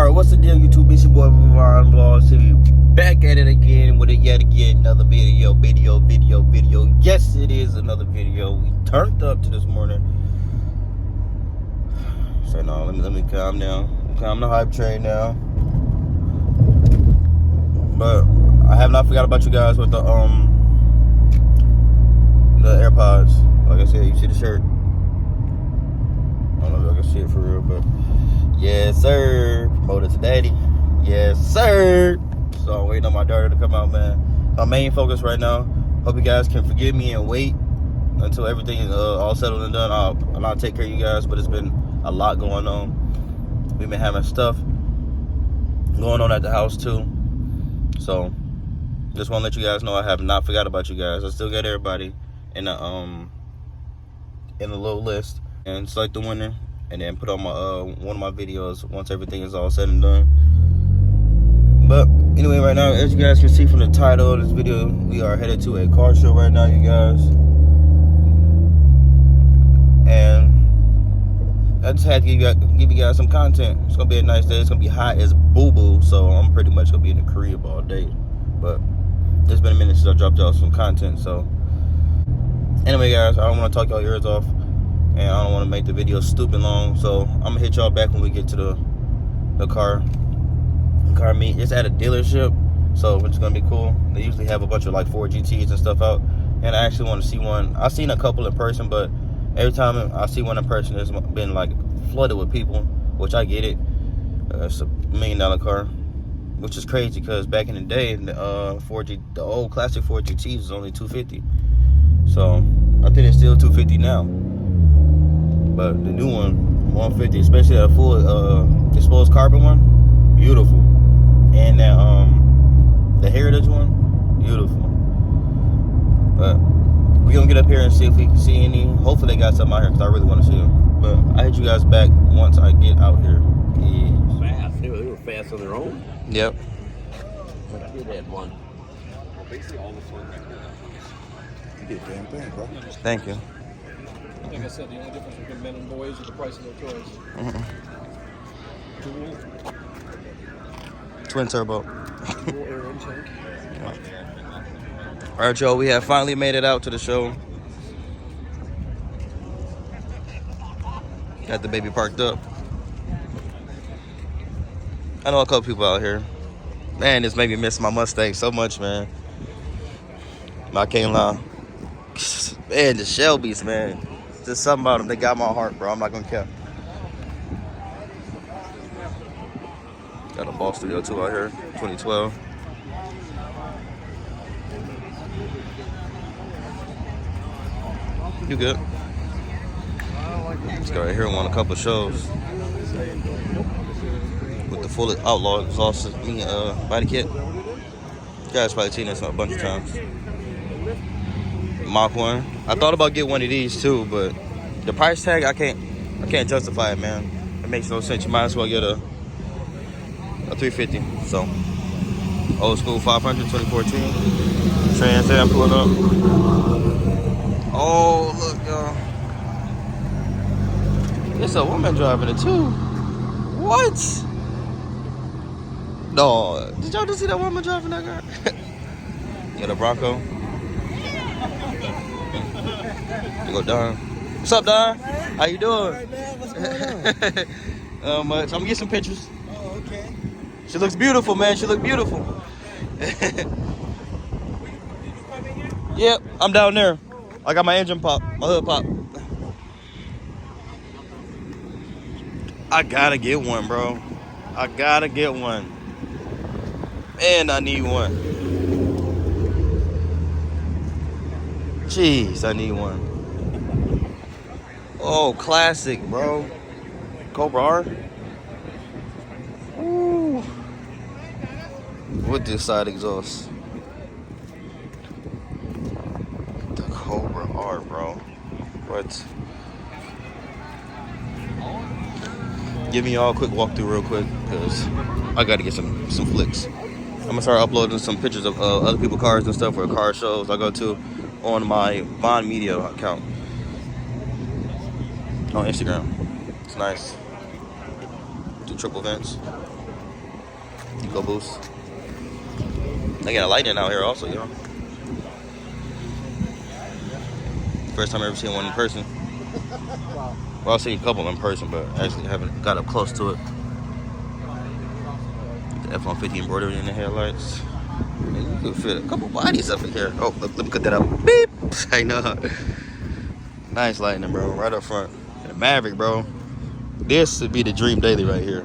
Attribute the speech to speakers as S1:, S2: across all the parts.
S1: Alright, what's the deal, YouTube? It's your boy Ron Vlogs TV, back at it again with yet again another video. Yes, it is another video. We turned up to this morning. So no, let me calm down. Calm the hype train now. But I have not forgot about you guys with the AirPods. Like I said, you see the shirt. I don't know if y'all can see it for real, but yes, sir. Promoted to daddy. Yes, sir. So I'm waiting on my daughter to come out, man. My main focus right now. Hope you guys can forgive me and wait until everything is all settled and done. I'll take care of you guys, but it's been a lot going on. We've been having stuff going on at the house too. So just want to let you guys know I have not forgot about you guys. I still got everybody in a little list and select the winner, and then put on my one of my videos once everything is all said and done. But anyway, right now, as you guys can see from the title of this video, we are headed to a car show right now, you guys. And I just had to give you guys some content. It's gonna be a nice day. It's gonna be hot as boo-boo, so I'm pretty much gonna be in the crib all day. But it's been a minute since I dropped y'all some content, so anyway, guys, I don't want to talk y'all ears off, and I don't want to make the video stupid long, so I'm gonna hit y'all back when we get to the car meet. It's at a dealership, so it's gonna be cool. They usually have a bunch of like Ford GTs and stuff out, and I actually want to see one. I've seen a couple in person, but every time I see one in person, it's been like flooded with people, which I get it. It's a $1 million car, which is crazy because back in the day, the old classic Ford GTs was only $250. So I think it's still $250 now. But the new one, $150, especially that full exposed carbon one, beautiful. And that the heritage one, beautiful. But we're gonna get up here and see if we can see any. Hopefully they got something out here because I really want to see them. But I hit you guys back once I get out here. Yeah.
S2: Fast. They were fast on their own.
S1: Yep.
S2: But I did have one.
S3: Well, basically all the Ford back there. You did a damn thing, bro.
S1: Thank you.
S4: Like I said, the only difference between men and boys is the price of their toys.
S1: Twin turbo.
S4: Dual air intake.
S1: All right, y'all, we have finally made it out to the show. Got the baby parked up. I know a couple people out here. Man, this made me miss my Mustang so much, man. I can't lie. Man, the Shelbys, man. Just something about them, they got my heart, bro. I'm not gonna care. Got a Ball Studio 2 out here, 2012. You good? Let's go right here on a couple of shows. With the full Outlaw exhaust body kit. You guys probably seen this a bunch of times. Mach 1. I thought about getting one of these too, but the price tag, I can't justify it, man. It makes no sense. You might as well get a 350. So old school 500 2014. Trans Am pulling up. Oh, look, y'all. It's a woman driving it too. What? No, did y'all just see that woman driving that car? Got a Bronco. You go Don. What's up, Don? How you doing?
S5: Right, man. What's going on?
S1: So I'm gonna get some pictures.
S5: Oh, okay.
S1: She looks beautiful, man. She looks beautiful. Yep, I'm down there. I got my engine pop, my hood pop. I gotta get one, bro. I gotta get one. And I need one. Jeez, I need one. Oh, classic, bro. Cobra R. Ooh. With this side exhaust. The Cobra R, bro. What? Give me all a quick walkthrough real quick, because I gotta get some flicks. I'm gonna start uploading some pictures of other people's cars and stuff for car shows I go to on my Vaughn Media account on Instagram. It's nice. Do triple vents. EcoBoost. They got a lightning out here also, yo. First time I ever seen one in person. Well, I've seen a couple in person, but actually haven't got up close to it. The F-150 embroidery in the headlights. Man, you could fit a couple bodies up in here. Oh, look, let me cut that out. Beep! I know. Nice lightning, bro. Right up front. And the Maverick, bro. This would be the dream daily right here.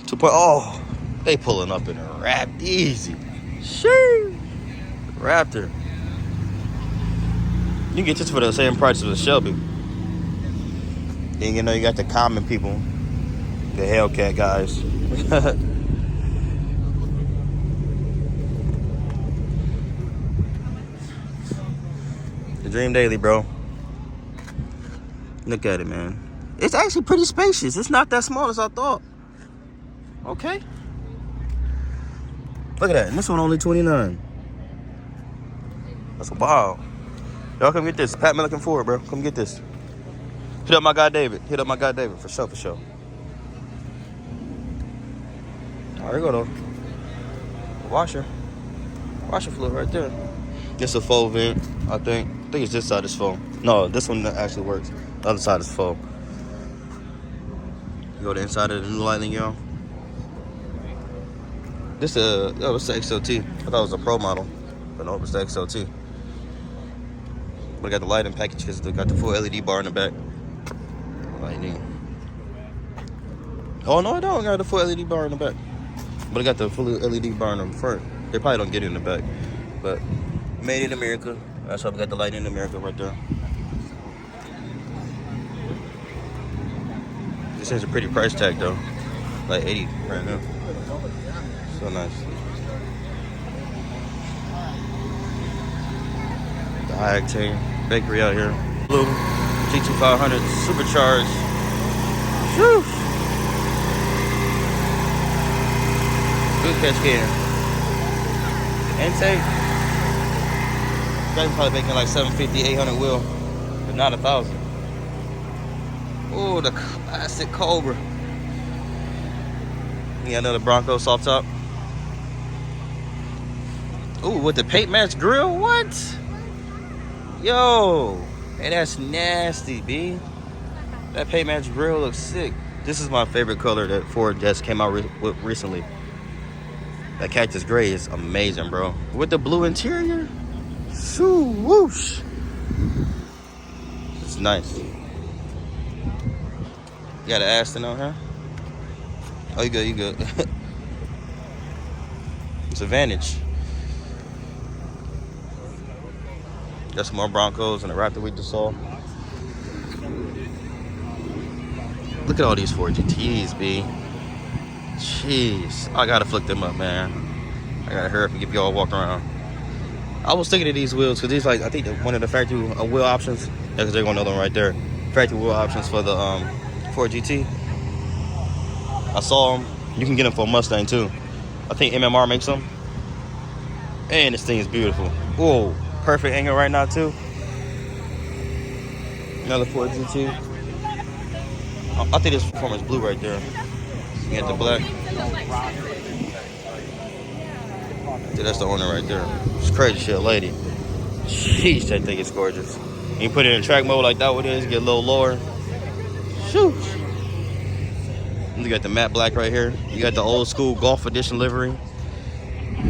S1: 2.0. Oh, they pulling up in a Rap easy. Shoo! Raptor. You can get this for the same price as a Shelby. And you know you got the common people, the Hellcat guys. The Dream Daily, bro. Look at it, man. It's actually pretty spacious. It's not that small as I thought. Okay. Look at that. And this one only $29. That's wild. Y'all come get this. Pat me looking forward, bro. Come get this. Hit up my guy David. Hit up my guy David. For sure, for sure. Oh, there you go, though. Washer. Washer fluid right there. It's a faux vent, I think. I think it's this side is faux. No, this one actually works. The other side is faux. You go to the inside of the new Lightning, y'all. This it's the XLT. I thought it was a Pro model, but no, it's the XLT. But I got the lighting package because they got the full LED bar in the back. Lightning. Oh no, I don't got the full LED bar in the back, but I got the full LED bar in the front. They probably don't get it in the back, but made in America. That's why we got the Lightning in America right there. This is a pretty price tag though, like 80 right now. So nice. The high octane bakery out here. Blue G2500 supercharged. Whew. Good catch can. Intake. Guys probably making like 750, 800 wheel, but not 1,000. Oh, the classic Cobra. You got another Bronco soft top. Ooh, with the paint match grill, what? Yo, hey, that's nasty, B. That paint match grill looks sick. This is my favorite color that Ford just came out with recently. That cactus gray is amazing, bro. With the blue interior, shoo, whoosh. It's nice. You got an Aston on here? Oh, you good, you good. It's a Vantage. Got some more Broncos and a Raptor we just saw. Look at all these Ford GTs, B. Jeez, I gotta flick them up, man. I gotta hurry up and give y'all a walk around. I was thinking of these wheels because these, like, I think one of the factory wheel options. Yeah, because they're going to know them right there. Factory wheel options for the Ford GT. I saw them. You can get them for a Mustang too. I think MMR makes them. And this thing is beautiful. Whoa, perfect angle right now too. Another Ford GT. I think this Performance blue right there. You got the black. Dude, that's the owner right there. It's crazy shit, lady. Jeez, that thing is gorgeous. You put it in track mode like that with it, get a little lower. Shoot. You got the matte black right here. You got the old school Golf Edition livery.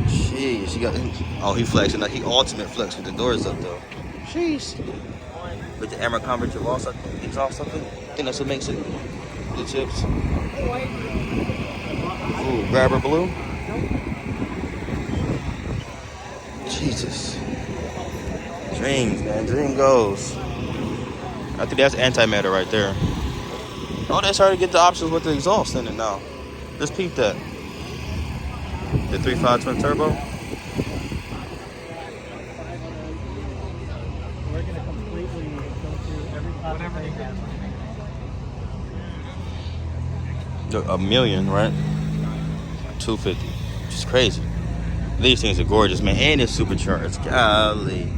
S1: Jeez, you got. Oh, he flexing. Like he ultimate flex with the doors up though. Jeez. With the Amber Converge exhaust something. I think that's what makes it. The chips. Ooh, grabber blue. Jesus. Dreams, man. Dream goes. I think that's antimatter right there. Oh, they started to get the options with the exhaust in it now. Just peep that. The 3.5 twin turbo.
S6: We're going to completely go through every whatever they have.
S1: $1 million, right? 250. Which is crazy. These things are gorgeous, man. And it's supercharged. Golly.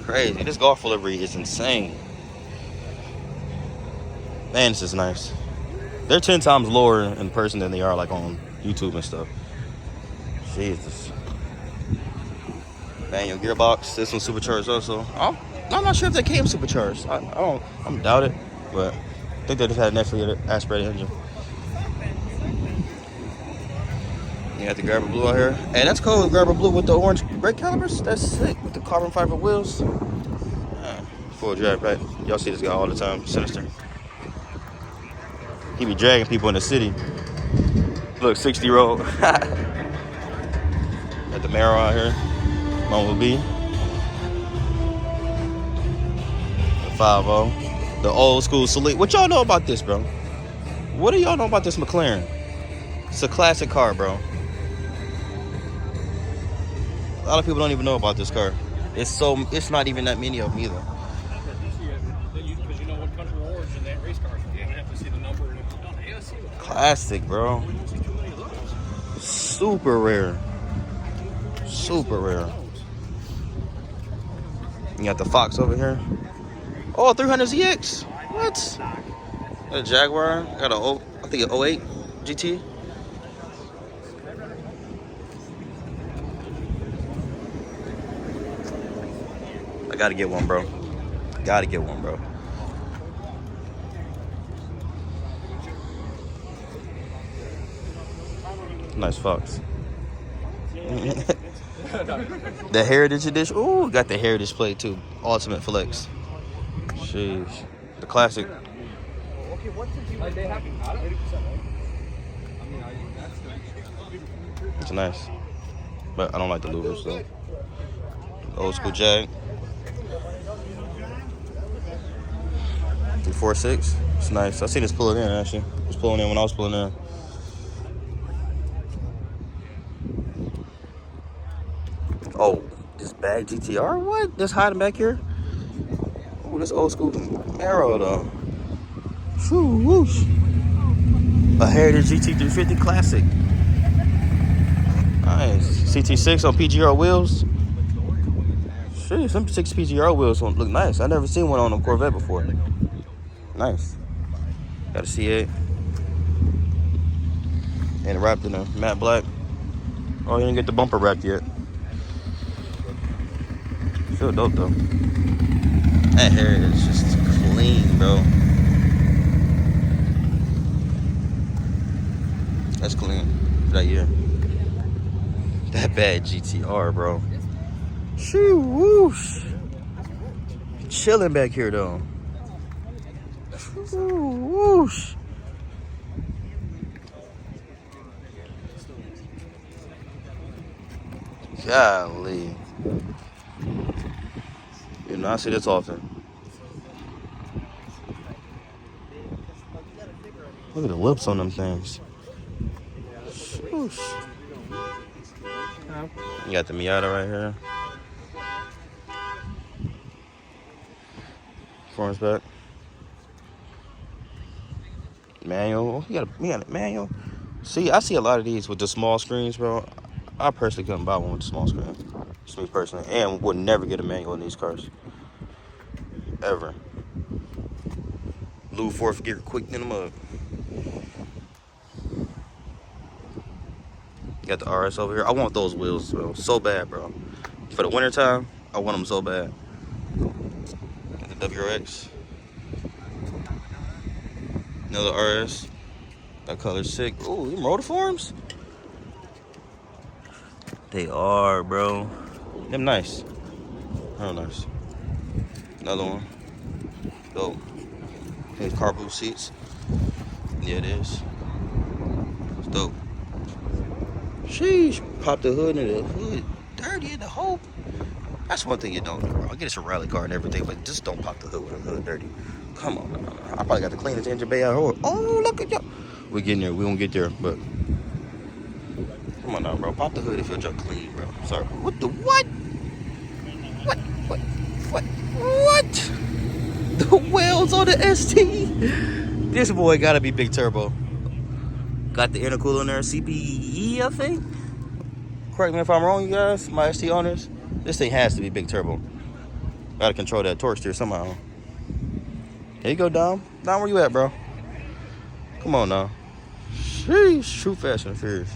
S1: Crazy. This Golf livery is insane. Man, this is nice. They're 10 times lower in person than they are like on YouTube and stuff. Jesus. Manual gearbox. This one's supercharged also. I'm not sure if they came supercharged. I'm doubt it, but I think they just had a naturally aspirated engine. You got the grabber blue out here. Hey, that's cool. Grabber blue with the orange brake calipers. That's sick. With the carbon fiber wheels. Full drag pack. Y'all see this guy all the time. Sinister. He be dragging people in the city. Look, 60-year-old. Got the Marrow out here. Bumblebee. The 5.0. The old school Salute. What y'all know about this, bro? What do y'all know about this McLaren? It's a classic car, bro. A lot of people don't even know about this car. It's not even that many of them either.
S4: Because you know what country of origin that race car is from. You don't have to see the number and everything.
S1: Classic, bro. Super rare. Super rare. You got the Fox over here. Oh, 300ZX. What? Got a Jaguar. Got I think an 08 GT. I gotta get one, bro. Gotta get one, bro. Nice Fox. The Heritage Edition. Ooh, got the Heritage plate too. Ultimate Flex. Sheesh. The classic. It's nice. But I don't like the louvers though. Old school Jag. 346. It's nice. I seen this pulling in actually. It was pulling in when I was pulling in. Oh, this bag GTR? What? This hiding back here? Oh, this old school Camaro though. Shoo, whoosh. A Heritage GT350 Classic. Nice. CT6 on PGR wheels. Shit, some 6 PGR wheels look nice. I never seen one on a Corvette before. Nice. Got a C8. And wrapped in a matte black. Oh, you didn't get the bumper wrapped yet. Feel dope though. That hair is just clean, bro. That's clean. Right here. That bad GTR, bro. Shoo, whoosh. Chilling back here though. Shoo, whoosh. Golly. You know, I see this often. Look at the lips on them things. Shoosh. You got the Miata right here. Front back. Manual. You got a manual. See, I see a lot of these with the small screens, bro. I personally couldn't buy one with the small screen. Just me personally. And would never get a manual in these cars. Ever. Lou 4th gear quick in the mud. You got the RS over here. I want those wheels, bro. So bad, bro. For the winter time, I want them so bad. Got the WRX. Another RS. That color's sick. Ooh, them rotiforms? They are, bro. Them nice. Real nice. Another one. Dope. These car boot seats. Yeah, it is. It's dope. Sheesh. Pop the hood and the hood dirty in the hole. That's one thing you don't do, bro. I get it's a rally car and everything, but just don't pop the hood with the hood dirty. Come on. No. I probably got the cleanest engine bay out here. Oh, look at y'all. We're getting there. We won't get there, but come on now, bro. Pop the hood if your junk clean, bro. Sorry. What the what? What? The wheels on the ST. This boy gotta be big turbo. Got the intercooler in there, CPE, I think. Correct me if I'm wrong, you guys, my ST owners. This thing has to be big turbo. Gotta control that torque steer somehow. There you go, Dom. Dom, where you at, bro? Come on now. Sheesh, true Fast and Furious.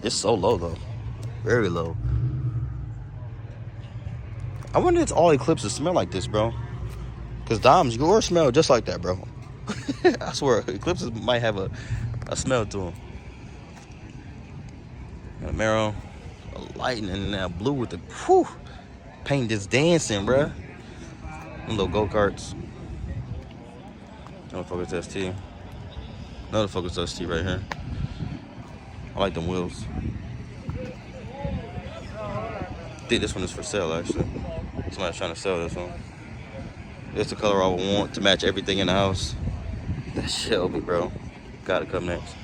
S1: It's so low though. Very low. I wonder if all Eclipses smell like this, bro. Cause Doms, yours smell just like that, bro. I swear, Eclipses might have a smell to them. And Camaro, a lightning in that blue with the whew, paint just dancing, bro. Them little go-karts. Another Focus ST. Another Focus ST right here. I like them wheels. I think this one is for sale, actually. Somebody's trying to sell this one. It's the color I would want to match everything in the house. That Shelby, bro. Gotta come next.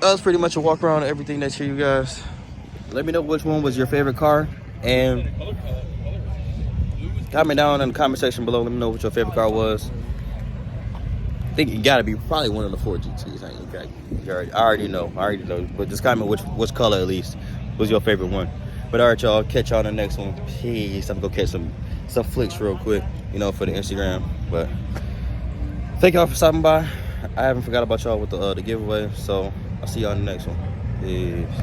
S1: That was pretty much a walk around of everything that's here, you guys. Let me know which one was your favorite car. And comment down in the comment section below. Let me know what your favorite car was. I think it gotta be probably one of the 4 GTs. I already know. But just comment which color at least was your favorite one. But all right, y'all. Catch y'all in the next one. Peace. I'm gonna go catch some flicks real quick, you know, for the Instagram. But thank y'all for stopping by. I haven't forgot about y'all with the giveaway. So I'll see y'all in the next one. Peace.